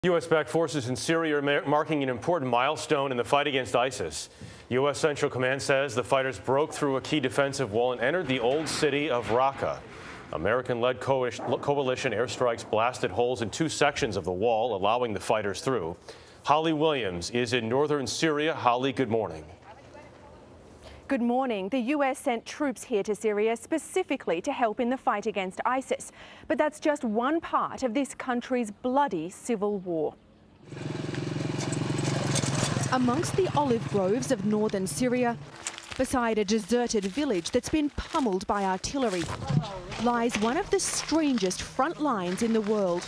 U.S.-backed forces in Syria are marking an important milestone in the fight against ISIS. U.S. Central Command says the fighters broke through a key defensive wall and entered the old city of Raqqa. American-led coalition airstrikes blasted holes in two sections of the wall, allowing the fighters through. Holly Williams is in northern Syria. Holly, good morning. Good morning. The US sent troops here to Syria specifically to help in the fight against ISIS. But that's just one part of this country's bloody civil war. Amongst the olive groves of northern Syria, beside a deserted village that's been pummeled by artillery, lies one of the strangest front lines in the world.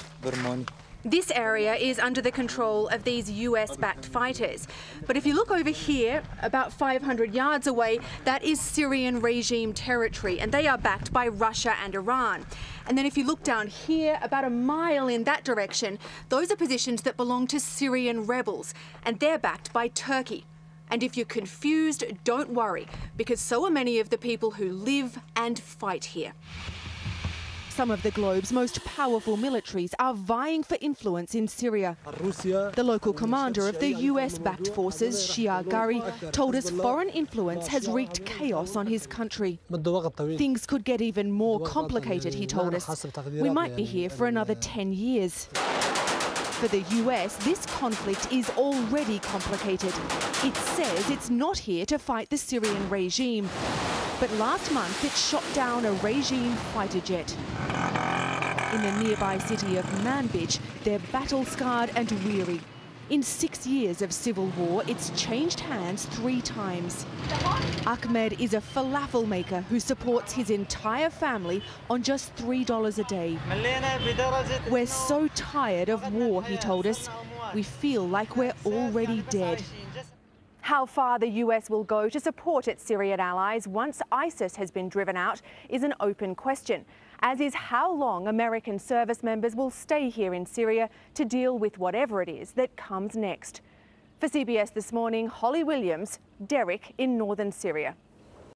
This area is under the control of these US-backed fighters. But if you look over here, about 500 yards away, that is Syrian regime territory, and they are backed by Russia and Iran. And then if you look down here, about a mile in that direction, those are positions that belong to Syrian rebels, and they're backed by Turkey. And if you're confused, don't worry, because so are many of the people who live and fight here. Some of the globe's most powerful militaries are vying for influence in Syria. The local commander of the US-backed forces, Shia Gari, told us foreign influence has wreaked chaos on his country. Things could get even more complicated, he told us. We might be here for another 10 years. For the US, this conflict is already complicated. It says it's not here to fight the Syrian regime. But last month, it shot down a regime fighter jet. In the nearby city of Manbij, they're battle-scarred and weary. In 6 years of civil war, it's changed hands 3 times. Ahmed is a falafel maker who supports his entire family on just $3 a day. We're so tired of war, he told us. We feel like we're already dead. How far the US will go to support its Syrian allies once ISIS has been driven out is an open question, as is how long American service members will stay here in Syria to deal with whatever it is that comes next. For CBS This Morning, Holly Williams, Derek in northern Syria.